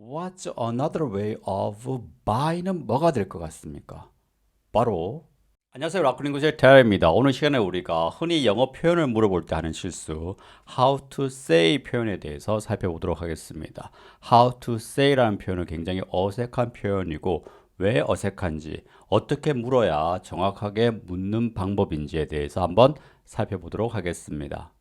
What's another way of buy는 뭐가 될 것 같습니까? 바로 안녕하세요. 라쿠링구의 테라입니다. 오늘 시간에 우리가 흔히 영어 표현을 물어볼 때 하는 실수 How to say 표현에 대해서 살펴보도록 하겠습니다. How to say라는 표현은 굉장히 어색한 표현이고 왜 어색한지 어떻게 물어야 정확하게 묻는 방법인지에 대해서 한번 살펴보도록 하겠습니다.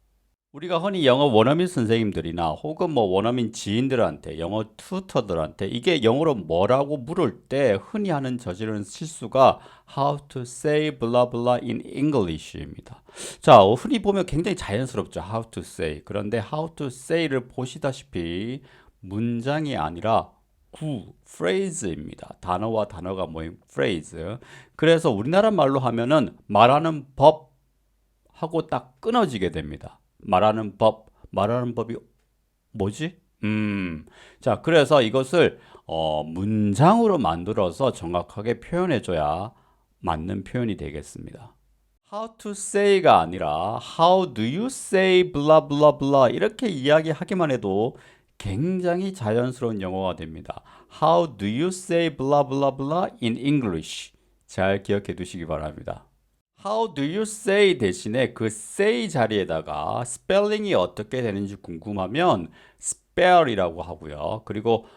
우리가 흔히 영어 원어민 선생님들이나 혹은 뭐 원어민 지인들한테 영어 튜터들한테 이게 영어로 뭐라고 물을 때 흔히 하는 저지르는 실수가 how to say blah blah in English입니다. 자, 흔히 보면 굉장히 자연스럽죠. how to say. 그런데 how to say를 보시다시피 문장이 아니라 phrase입니다. 단어와 단어가 모인 phrase. 그래서 우리나라 말로 하면은 말하는 법 하고 딱 끊어지게 됩니다. 말하는 법이 뭐지? 자, 그래서 이것을 문장으로 만들어서 정확하게 표현해줘야 맞는 표현이 되겠습니다. How to say가 아니라 How do you say blah blah blah 이렇게 이야기하기만 해도 굉장히 자연스러운 영어가 됩니다. How do you say blah blah blah in English? 잘 기억해 두시기 바랍니다. How do you say 대신에 그 say 자리에다가 스펠링이 어떻게 되는지 궁금하면 spell이라고 하고요. 그리고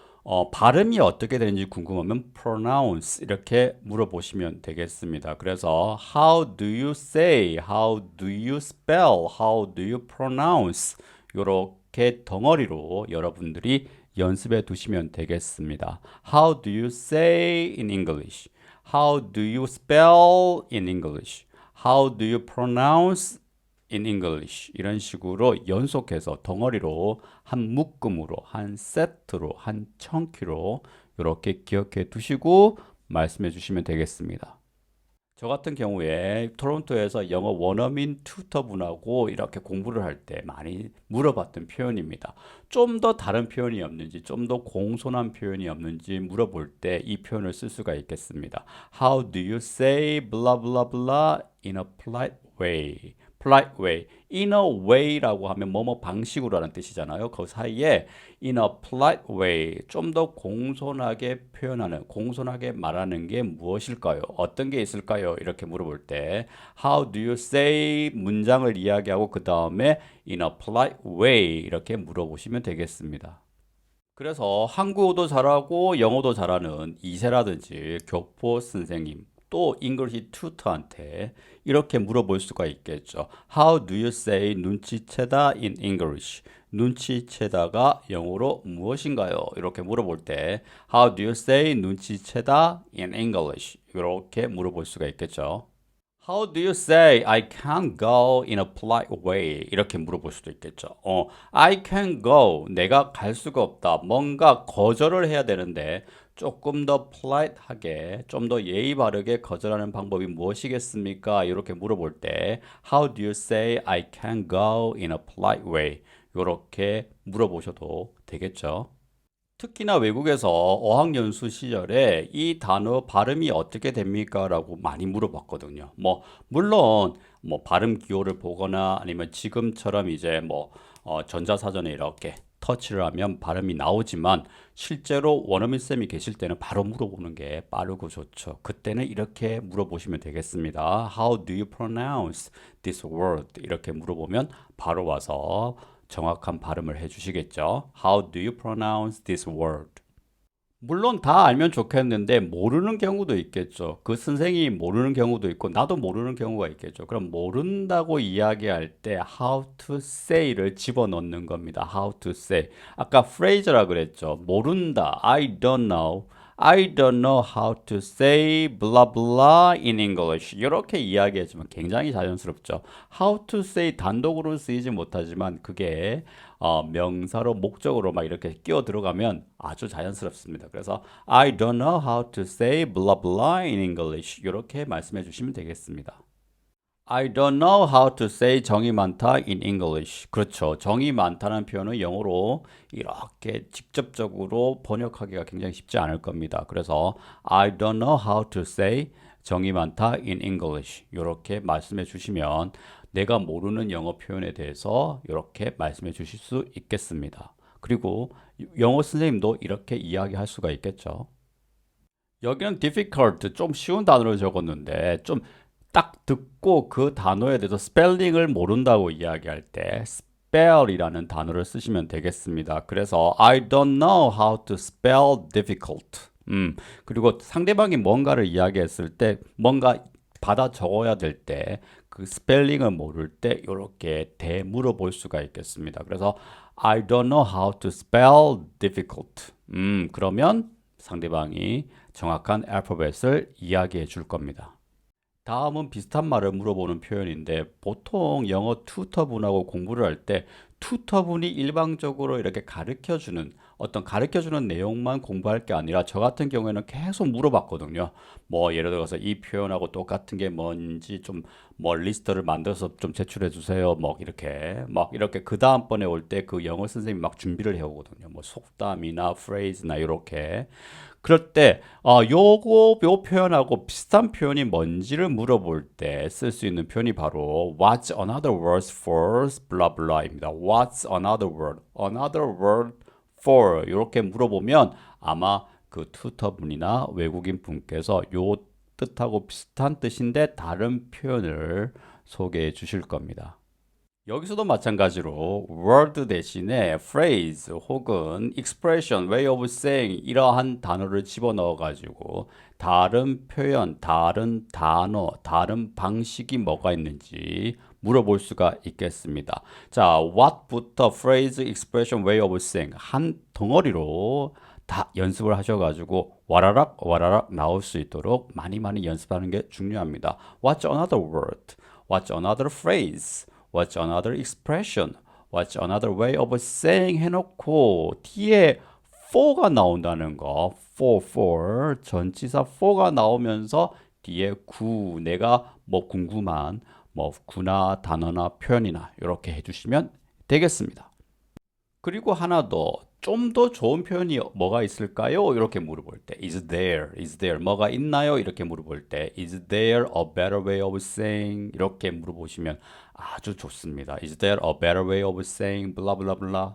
발음이 어떻게 되는지 궁금하면 pronounce 이렇게 물어보시면 되겠습니다. 그래서 how do you say, how do you spell, how do you pronounce 이렇게 덩어리로 여러분들이 연습해 두시면 되겠습니다. How do you say in English? How do you spell in English? How do you pronounce in English? 이런 식으로 연속해서 덩어리로 한 묶음으로 한 세트로 한 청키로 이렇게 기억해 두시고 말씀해 주시면 되겠습니다. 저 같은 경우에 토론토에서 영어 원어민 튜터분하고 이렇게 공부를 할 때 많이 물어봤던 표현입니다. 좀 더 다른 표현이 없는지, 좀 더 공손한 표현이 없는지 물어볼 때 이 표현을 쓸 수가 있겠습니다. How do you say blah blah blah in a polite way? polite way. in a way라고 하면 뭐뭐 방식으로 하는 뜻이잖아요. 그 사이에 in a polite way 좀 더 공손하게 표현하는 공손하게 말하는 게 무엇일까요? 어떤 게 있을까요? 이렇게 물어볼 때 how do you say 문장을 이야기하고 그 다음에 in a polite way 이렇게 물어보시면 되겠습니다. 그래서 한국어도 잘하고 영어도 잘하는 이세라든지 교포 선생님 또 잉글리시 튜터한테 이렇게 물어볼 수가 있겠죠. How do you say 눈치채다 in English? 눈치채다가 영어로 무엇인가요? 이렇게 물어볼 때 How do you say 눈치채다 in English? 이렇게 물어볼 수가 있겠죠. How do you say I can't go in a polite way? 이렇게 물어볼 수도 있겠죠. I can go. 내가 갈 수가 없다. 뭔가 거절을 해야 되는데 조금 더 polite하게, 좀 더 예의 바르게 거절하는 방법이 무엇이겠습니까? 이렇게 물어볼 때 How do you say I can go in a polite way? 이렇게 물어보셔도 되겠죠. 특히나 외국에서 어학연수 시절에 이 단어 발음이 어떻게 됩니까? 라고 많이 물어봤거든요. 물론, 발음 기호를 보거나 아니면 지금처럼 이제 전자사전에 이렇게 터치를 하면 발음이 나오지만 실제로 원어민쌤이 계실 때는 바로 물어보는 게 빠르고 좋죠. 그때는 이렇게 물어보시면 되겠습니다. How do you pronounce this word? 이렇게 물어보면 바로 와서 정확한 발음을 해주시겠죠. How do you pronounce this word? 물론 다 알면 좋겠는데 모르는 경우도 있겠죠. 그 선생님이 모르는 경우도 있고 나도 모르는 경우가 있겠죠. 그럼 모른다고 이야기할 때 how to say를 집어넣는 겁니다. how to say. 아까 phrase라 그랬죠. 모른다. I don't know. I don't know how to say blah blah in English. 이렇게 이야기하지만 굉장히 자연스럽죠. How to say 단독으로 쓰이지 못하지만 그게 명사로 목적으로 막 이렇게 끼어 들어가면 아주 자연스럽습니다. 그래서 I don't know how to say blah blah in English. 이렇게 말씀해 주시면 되겠습니다. I don't know how to say 정이 많다 in English. 그렇죠. 정이 많다는 표현은 영어로 이렇게 직접적으로 번역하기가 굉장히 쉽지 않을 겁니다. 그래서 I don't know how to say 정이 많다 in English. 이렇게 말씀해 주시면 내가 모르는 영어 표현에 대해서 이렇게 말씀해 주실 수 있겠습니다. 그리고 영어 선생님도 이렇게 이야기할 수가 있겠죠. 여기는 difficult, 좀 쉬운 단어를 적었는데 좀 딱 듣고 그 단어에 대해서 스펠링을 모른다고 이야기할 때 spell이라는 단어를 쓰시면 되겠습니다. 그래서 I don't know how to spell difficult. 그리고 상대방이 뭔가를 이야기했을 때 뭔가 받아 적어야 될 때 그 스펠링을 모를 때 이렇게 되물어볼 수가 있겠습니다. 그래서 I don't know how to spell difficult. 그러면 상대방이 정확한 알파벳을 이야기해 줄 겁니다. 다음은 비슷한 말을 물어보는 표현인데 보통 영어 튜터분하고 공부를 할 때 튜터분이 일방적으로 이렇게 가르쳐주는 어떤 가르쳐주는 내용만 공부할 게 아니라 저 같은 경우에는 계속 물어봤거든요. 뭐 예를 들어서 이 표현하고 똑같은 게 뭔지 좀 뭐 리스트를 만들어서 좀 제출해 주세요. 뭐 이렇게 막 이렇게 그 다음번에 올 때 그 영어 선생님이 막 준비를 해오거든요. 뭐 속담이나 프레이즈나 이렇게 그럴 때 요 표현하고 비슷한 표현이 뭔지를 물어볼 때 쓸 수 있는 표현이 바로 What's another word for blah blah입니다. What's another word? Another word for 이렇게 물어보면 아마 그 튜터분이나 외국인 분께서 요 뜻하고 비슷한 뜻인데 다른 표현을 소개해 주실 겁니다. 여기서도 마찬가지로 word 대신에 phrase 혹은 expression, way of saying 이러한 단어를 집어넣어 가지고 다른 표현, 다른 단어, 다른 방식이 뭐가 있는지 물어볼 수가 있겠습니다. 자, what부터 phrase, expression, way of saying 한 덩어리로 다 연습을 하셔가지고 와라락 와라락 나올 수 있도록 많이 연습하는 게 중요합니다. What's another word? What's another phrase? What's another expression? What's another way of saying 해놓고 뒤에 for가 나온다는 거 for 전치사 for가 나오면서 뒤에 구 내가 뭐 궁금한 뭐 구나 단어나 표현이나 이렇게 해주시면 되겠습니다. 그리고 하나 더, 좀 더 좋은 표현이 뭐가 있을까요? 이렇게 물어볼 때 is there 뭐가 있나요? 이렇게 물어볼 때 is there a better way of saying 이렇게 물어보시면 아주 좋습니다. is there a better way of saying blah blah blah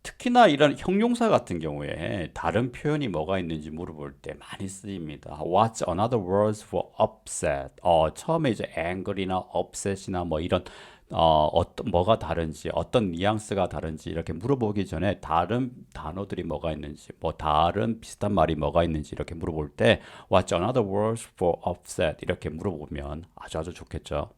특히나 이런 형용사 같은 경우에 다른 표현이 뭐가 있는지 물어볼 때 많이 쓰입니다. What's another word for upset? 처음에 이제 angry나 upset이나 뭐 이런 어떤 뭐가 다른지 어떤 뉘앙스가 다른지 이렇게 물어보기 전에 다른 단어들이 뭐가 있는지 뭐 다른 비슷한 말이 뭐가 있는지 이렇게 물어볼 때 What's another word for upset? 이렇게 물어보면 아주 좋겠죠.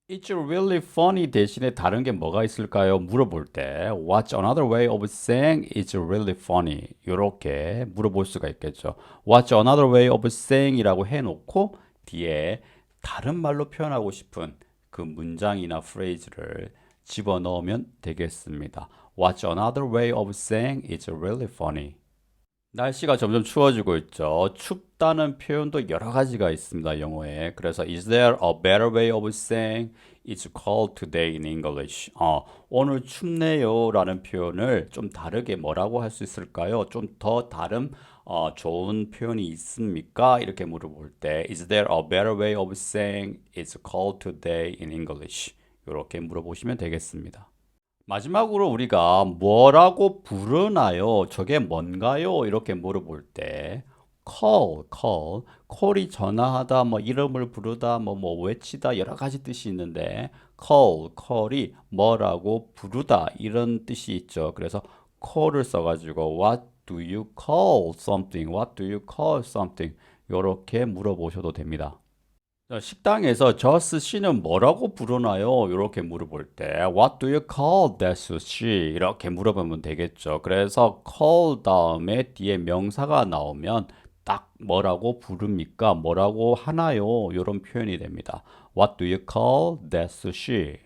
It's really funny 대신에 다른 게 뭐가 있을까요? 물어볼 때 What's another way of saying it's really funny? 이렇게 물어볼 수가 있겠죠. What's another way of saying 이라고 해놓고 뒤에 다른 말로 표현하고 싶은 그 문장이나 프레이즈를 집어넣으면 되겠습니다. What's another way of saying it's really funny? 날씨가 점점 추워지고 있죠. 춥다는 표현도 여러 가지가 있습니다, 영어에. 그래서 is there a better way of saying it's cold today in English? 오늘 춥네요 라는 표현을 좀 다르게 뭐라고 할 수 있을까요? 좀 더 다른 좋은 표현이 있습니까? 이렇게 물어볼 때 is there a better way of saying it's cold today in English? 이렇게 물어보시면 되겠습니다. 마지막으로 우리가 뭐라고 부르나요? 저게 뭔가요? 이렇게 물어볼 때 call이 전화하다, 뭐 이름을 부르다, 뭐 외치다 여러 가지 뜻이 있는데 call이 뭐라고 부르다 이런 뜻이 있죠. 그래서 call을 써가지고 What do you call something? What do you call something? 이렇게 물어보셔도 됩니다. 자, 식당에서 저 스시는 뭐라고 부르나요? 이렇게 물어볼 때 What do you call that sushi? 이렇게 물어보면 되겠죠. 그래서 call 다음에 뒤에 명사가 나오면 딱 뭐라고 부릅니까? 뭐라고 하나요? 이런 표현이 됩니다. What do you call that sushi?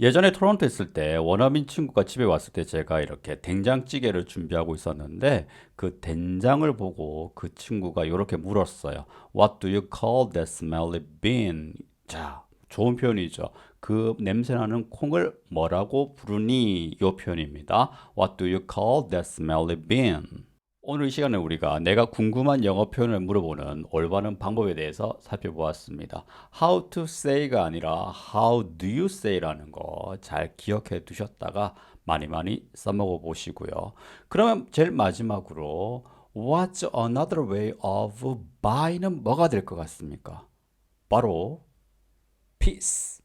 예전에 토론토 있을 때 원어민 친구가 집에 왔을 때 제가 이렇게 된장찌개를 준비하고 있었는데 그 된장을 보고 그 친구가 이렇게 물었어요. What do you call that smelly bean? 자, 좋은 표현이죠. 그 냄새나는 콩을 뭐라고 부르니? 이 표현입니다. What do you call that smelly bean? 오늘 이 시간에 우리가 내가 궁금한 영어 표현을 물어보는 올바른 방법에 대해서 살펴보았습니다. How to say가 아니라 How do you say라는 거 잘 기억해 두셨다가 많이 많이 써먹어 보시고요. 그러면 제일 마지막으로 What's another way of buy는 뭐가 될 것 같습니까? 바로 peace.